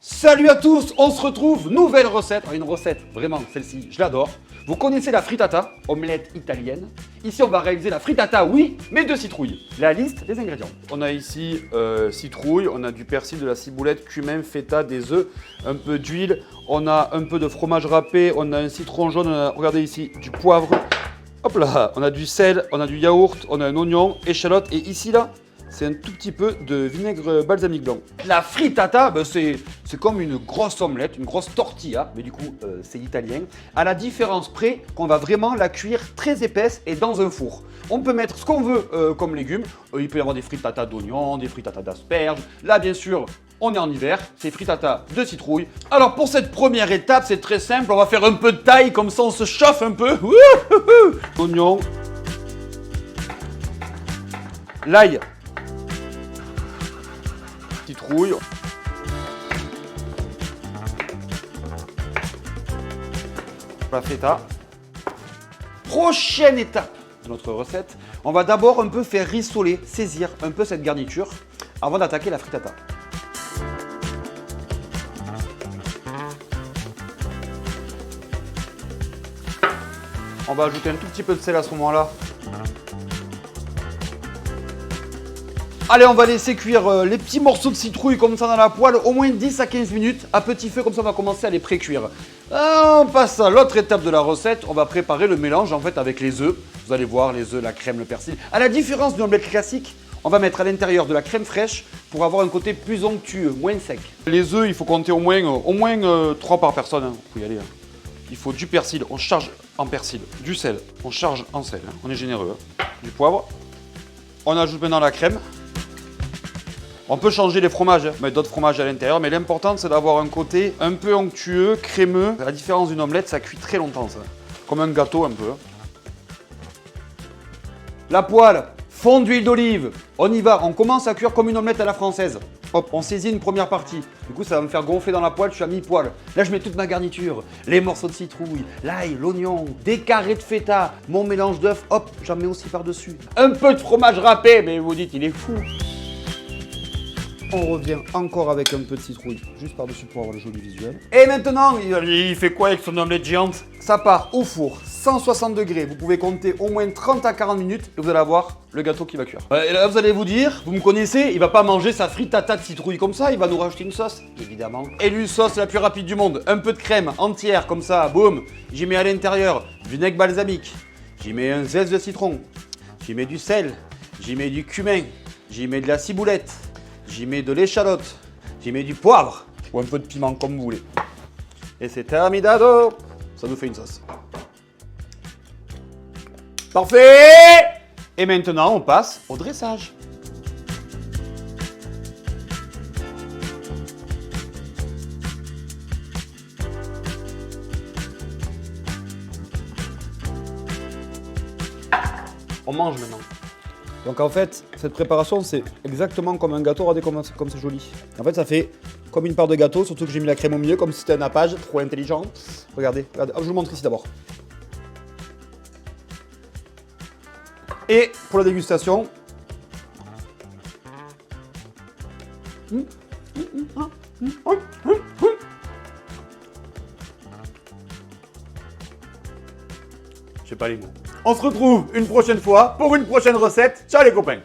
Salut à tous, on se retrouve, nouvelle recette. Une recette, vraiment, celle-ci, je l'adore. Vous connaissez la frittata, omelette italienne. Ici, on va réaliser la frittata, oui, mais de citrouille. La liste des ingrédients. On a ici citrouille, on a du persil, de la ciboulette, cumin, feta, des œufs, un peu d'huile. On a un peu de fromage râpé, on a un citron jaune, on a, regardez ici, du poivre. Hop là, on a du sel, on a du yaourt, on a un oignon, échalote et ici là, c'est un tout petit peu de vinaigre balsamique blanc. La frittata, c'est comme une grosse omelette, une grosse tortilla, mais du coup c'est italien, à la différence près qu'on va vraiment la cuire très épaisse et dans un four. On peut mettre ce qu'on veut comme légumes, il peut y avoir des frittata d'oignons, des frittata d'asperges, là bien sûr on est en hiver, c'est frittata de citrouille. Alors pour cette première étape, c'est très simple, on va faire un peu de taille, comme ça on se chauffe un peu. Oignon, l'ail, citrouille, la feta. Prochaine étape de notre recette, on va d'abord un peu faire rissoler, saisir un peu cette garniture avant d'attaquer la frittata. On va ajouter un tout petit peu de sel à ce moment-là. Allez, on va laisser cuire les petits morceaux de citrouille comme ça dans la poêle, au moins 10 à 15 minutes, à petit feu, comme ça on va commencer à les pré-cuire. On passe à l'autre étape de la recette, on va préparer le mélange en fait avec les œufs. Vous allez voir, les œufs, la crème, le persil. À la différence d'une omelette classique, on va mettre à l'intérieur de la crème fraîche pour avoir un côté plus onctueux, moins sec. Les œufs, il faut compter au moins 3 par personne, hein. Vous pouvez y aller. Hein. Il faut du persil, on charge en persil, du sel, on charge en sel, hein. On est généreux, hein. Du poivre. On ajoute maintenant la crème. On peut changer les fromages, mettre d'autres fromages à l'intérieur, mais l'important c'est d'avoir un côté un peu onctueux, crémeux. À la différence d'une omelette, ça cuit très longtemps ça. Comme un gâteau un peu. La poêle, fond d'huile d'olive. On y va, on commence à cuire comme une omelette à la française. Hop, on saisit une première partie. Du coup, ça va me faire gonfler dans la poêle, je suis à mi-poêle. Là, je mets toute ma garniture. Les morceaux de citrouille, l'ail, l'oignon, des carrés de feta, mon mélange d'œufs. Hop, j'en mets aussi par-dessus. Un peu de fromage râpé, mais vous dites, il est fou. On revient encore avec un peu de citrouille, juste par-dessus pour avoir le joli visuel. Et maintenant, il fait quoi avec son omelette géante? Ça part au four, 160 degrés. Vous pouvez compter au moins 30 à 40 minutes et vous allez avoir le gâteau qui va cuire. Et là, vous allez vous dire, vous me connaissez, il va pas manger sa frittata de citrouille comme ça, il va nous rajouter une sauce, évidemment. Et lui, sauce la plus rapide du monde. Un peu de crème entière comme ça, boum. J'y mets à l'intérieur vinaigre balsamique. J'y mets un zeste de citron. J'y mets du sel. J'y mets du cumin. J'y mets de la ciboulette. J'y mets de l'échalote, j'y mets du poivre ou un peu de piment comme vous voulez. Et c'est terminado. Ça nous fait une sauce. Parfait. Et maintenant, on passe au dressage. On mange maintenant. Donc en fait, cette préparation, c'est exactement comme un gâteau, regardez comme c'est joli. En fait, ça fait comme une part de gâteau, surtout que j'ai mis la crème au milieu, comme si c'était un nappage, trop intelligent. Regardez, regardez. Oh, je vous montre ici d'abord. Et pour la dégustation, j'ai pas les mots. On se retrouve une prochaine fois pour une prochaine recette. Ciao les copains!